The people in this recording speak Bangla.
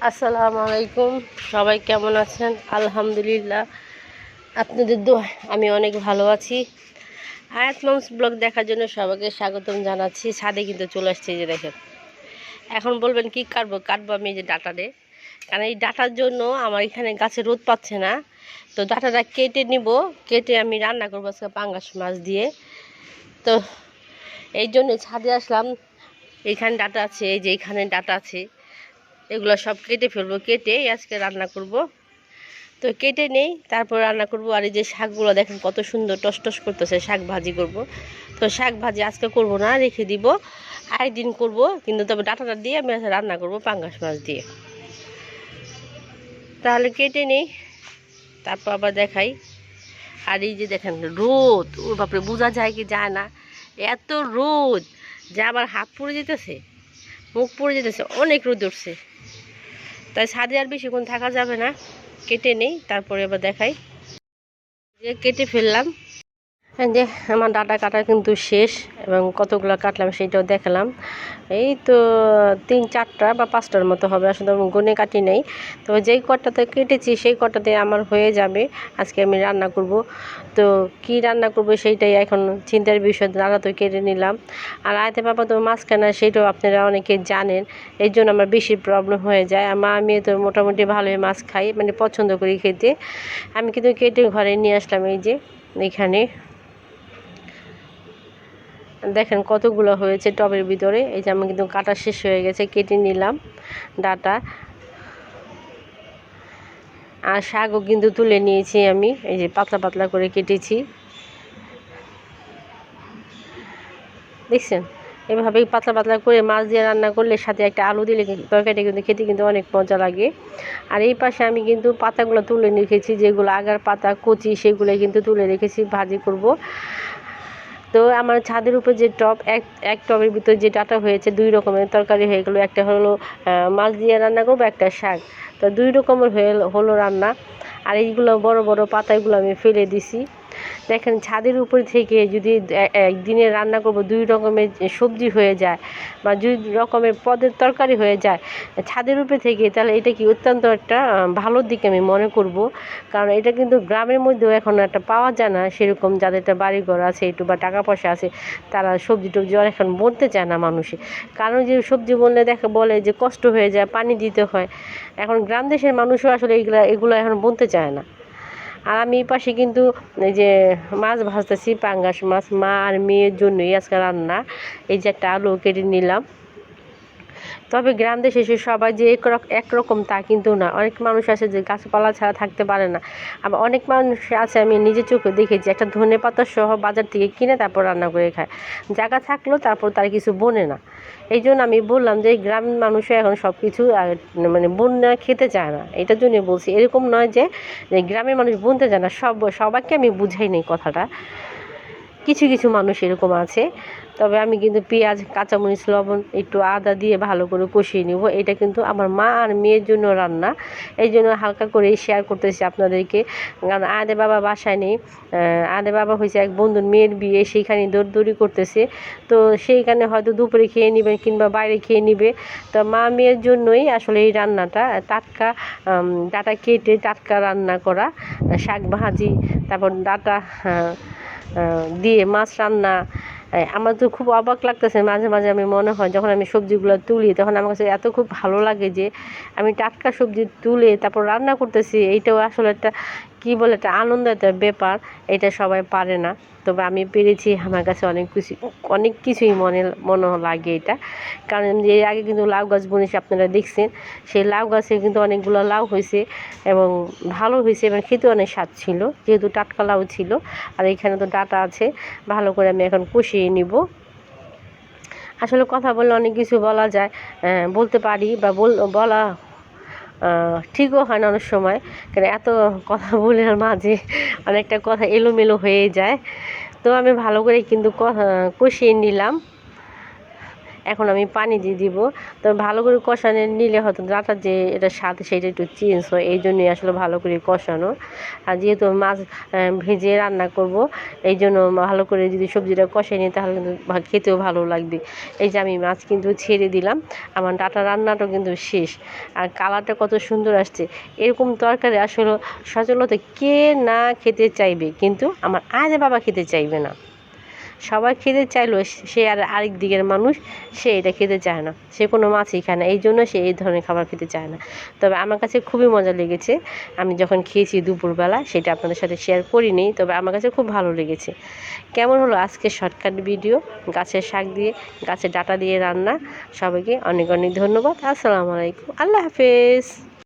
আসসালামু আলাইকুম, সবাই কেমন আছেন? আলহামদুলিল্লাহ, আপনাদের দোয়ায় আমি অনেক ভালো আছি। আয়াত মামস ব্লগ দেখার জন্য সবাইকে স্বাগতম জানাচ্ছি। ছাদে কিন্তু চলে আসছে, যে দেখেন। এখন বলবেন কি কাটবো আমি এই যে ডাটাতে, কারণ এই ডাটার জন্য আমার এখানে গাছে রোদ পাচ্ছে না। তো ডাটাটা কেটে নিব, কেটে আমি রান্না করবো আজকে পাঙ্গাস মাছ দিয়ে। তো এই জন্য ছাদে আসলাম। এইখানে ডাটা আছে, এই যে এইখানে ডাটা আছে, এগুলো সব কেটে ফেলবো, কেটে আজকে রান্না করব। তো কেটে নেই, তারপর রান্না করব। আর এই যে শাকগুলো দেখেন কত সুন্দর টস করতেছে, শাক ভাজি করব। তো শাক ভাজি আজকে করব না, রেখে দিব, আরেকদিন করব। কিন্তু তবে ডাটাটা দিয়ে আমি রান্না করব পাঙ্গাস মাছ দিয়ে। তাহলে কেটে নেই, তারপর আবার দেখাই। আর এই যে দেখেন রোদ, ও বাপরে, বোঝা যায় কি যায় না, এত রোদ যে আবার হাত পুড়ে যেতেছে, মুখ পুড়ে যেতেছে, অনেক রোদ উঠছে। তাই ছাদে আর বেশিক্ষণ থাকা যাবে না, কেটে নেই, তারপরে আবার দেখাই। যে কেটে ফেললাম, যে আমার ডাটা কাটা কিন্তু শেষ, এবং কতগুলো কাটলাম সেইটাও দেখালাম। এই তো 3-4টা বা 5টার মতো হবে, আসলে আমি গুনে কাটি নেই। তো যেই কটাতে কেটেছি সেই কটাতে আমার হয়ে যাবে। আজকে আমি রান্না করব। তো কি রান্না করব সেইটাই এখন চিন্তার বিষয়। ডাটা তো কেটে নিলাম। আর আয়তে বাবা তো মাছ কেনা, সেইটাও আপনারা অনেকে জানেন। এই জন্য আমার বেশি প্রবলেম হয়ে যায়। আর মা আমি তো মোটামুটি ভালোই মাছ খাই, মানে পছন্দ করি খেতে। আমি কিন্তু কেটে ঘরে নিয়ে আসলাম। এই যে এখানে দেখেন কতগুলো হয়েছে টবের ভিতরে। এই যে আমি কিন্তু কাটা শেষ হয়ে গেছে, কেটে নিলাম ডাটা। আর শাকও কিন্তু তুলে নিয়েছি আমি, এই যে পাতলা পাতলা করে কেটেছি, দেখছেন। এভাবেই পাতলা পাতলা করে মাছ দিয়ে রান্না করলে, সাথে একটা আলু দিলে তরকারিটা কিন্তু খেতে কিন্তু অনেক মজা লাগে। আর এই পাশে আমি কিন্তু পাতাগুলো তুলে রেখেছি, যেগুলো আগার পাতা কচি, সেগুলো কিন্তু তুলে রেখেছি, ভাজি করব। তো আমার ছাদের উপর যে টব, এক টবের ভিতর যে ডাটা হয়েছে, 2 রকমের তরকারি হয়ে গেলো। একটা হলো মাছ দিয়ে রান্না করবো, একটা শাক। তো 2 রকমের হলো রান্না। আর এইগুলো বড় বড় পাতাগুলো আমি ফেলে দিছি। দেখেন ছাদের উপর থেকে যদি একদিনে রান্না করব, 2 রকমের সবজি হয়ে যায় বা 2 রকমের পদের তরকারি হয়ে যায় ছাদের উপরে থেকে, তাহলে এটা কি অত্যন্ত একটা ভালো দিক আমি মনে করব। কারণ এটা কিন্তু গ্রামের মধ্যেও এখন একটা পাওয়া যায় না সেরকম, যাদের একটা বাড়িঘর আছে একটু বা টাকা পয়সা আছে, তারা সবজি টবজি এখন বলতে চায় না মানুষে। কারণ যে সবজি বললে বলে যে কষ্ট হয়ে যায়, পানি দিতে হয়। এখন গ্রাম দেশের মানুষও আসলে এগুলো এখন বলতে চায় না। আর আমি এই পাশে কিন্তু এই যে মাছ ভাজতেছি, পাঙ্গাস মাছ, মা আর মেয়ের জন্যই আজকে রান্না। এই যে একটা আলু কেটে নিলাম। তবে গ্রাম দেশে সবাই যে একরকম তা কিন্তু না। অনেক মানুষ আছে যে গাছপালা ছাড়া থাকতে পারে না। আবার অনেক মানুষ আছে, আমি নিজের চোখে দেখেছি, একটা ধনেপাতা সহ বাজার থেকে কিনে তারপর রান্না করে খায়। জায়গা থাকলেও তারপর তার কিছু বনে না। এই জন্য আমি বললাম যে গ্রামের মানুষও এখন সব কিছু মানে বন্যা খেতে চায় না। এটার জন্য বলছি, এরকম নয় যে গ্রামের মানুষ বুনতে চায় না, সবাইকে আমি বুঝাই নেই কথাটা। কিছু কিছু মানুষ এরকম আছে। তবে আমি কিন্তু পেঁয়াজ, কাঁচামরিচ, লবণ, একটু আদা দিয়ে ভালো করে কষিয়ে নিব। এটা কিন্তু আমার মা আর মেয়ের জন্য রান্না, এই জন্য হালকা করে শেয়ার করতেছি আপনাদেরকে। কারণ আদে বাবা বাসায় নেই। আদে বাবা হয়েছে এক বন্ধুর মেয়ের বিয়ে, সেইখানে দৌড়দৌড়ি করতেছে। তো সেইখানে হয়তো দুপুরে খেয়ে নেবেন কিংবা বাইরে খেয়ে নিবে। তো মা মেয়ের জন্যই আসলে এই রান্নাটা, টাটকা ডাটা কেটে টাটকা রান্না করা, শাক ভাজি, তারপর ডাটা দিয়ে মাছ রান্না। আমার তো খুব অবাক লাগতেছে মাঝে মাঝে। আমি মনে হয় যখন আমি সবজিগুলো তুলি, তখন আমার কাছে এত খুব ভালো লাগে যে আমি টাটকা সবজি তুলে তারপর রান্না করতেছি। এইটাও আসলে একটা কী বলে, একটা আনন্দ, একটা ব্যাপার। এটা সবাই পারে না, তবে আমি পেরেছি। আমার কাছে অনেক কিছুই মনে লাগে এটা। কারণ এর আগে কিন্তু লাউ গাছ বুনেছি, আপনারা দেখছেন। সেই লাউ গাছে কিন্তু অনেকগুলো লাউ হয়েছে এবং ভালো হয়েছে, এবং খেতে অনেক স্বাদ ছিল, যেহেতু টাটকা লাউ ছিল। আর এখানে তো ডাটা আছে, ভালো করে আমি এখন কষিয়ে নিব। আসলে কথা বললে অনেক কিছু বলা যায়, বলতে পারি বা বলা ঠিকও হয় না অনেক সময়। কারণ এত কথা বলে মাঝে অনেকটা কথা এলোমেলো হয়ে যায়। তো আমি ভালো করে কিন্তু কষিয়ে নিলাম। এখন আমি পানি দিয়ে দিব। তবে ভালো করে কষানো নিলে হয়তো ডাঁটার যে এটা স্বাদ সেটা একটু চেঞ্জ হয়, এই জন্যই আসলে ভালো করে কষানো। আর যেহেতু মাছ ভেজে রান্না করব, এই জন্য ভালো করে যদি সবজিটা কষাই নিই তাহলে কিন্তু খেতেও ভালো লাগবে। এই যে আমি মাছ কিন্তু ছেড়ে দিলাম, আমার ডাঁটা রান্নাটাও কিন্তু শেষ। আর কালারটা কত সুন্দর আসছে। এরকম তরকারি আসলে সচলতে কে না খেতে চাইবে, কিন্তু আমার আরে বাবা খেতে চাইবে না। সবাই খেতে চাইলেও সে আর আরেক দিকের মানুষ, সে এটা খেতে চায় না, সে কোনো মাছই খায় না, এই জন্য সে এই ধরনের খাবার খেতে চায় না। তবে আমার কাছে খুবই মজা লেগেছে। আমি যখন খেয়েছি দুপুরবেলা, সেটা আপনাদের সাথে শেয়ার করিনি, তবে আমার কাছে খুব ভালো লেগেছে। কেমন হলো আজকে শর্টকাট ভিডিও গাছের শাক দিয়ে, গাছের ডাঁটা দিয়ে রান্না। সবাইকে অনেক অনেক ধন্যবাদ। আসসালামু আলাইকুম, আল্লাহ হাফেজ।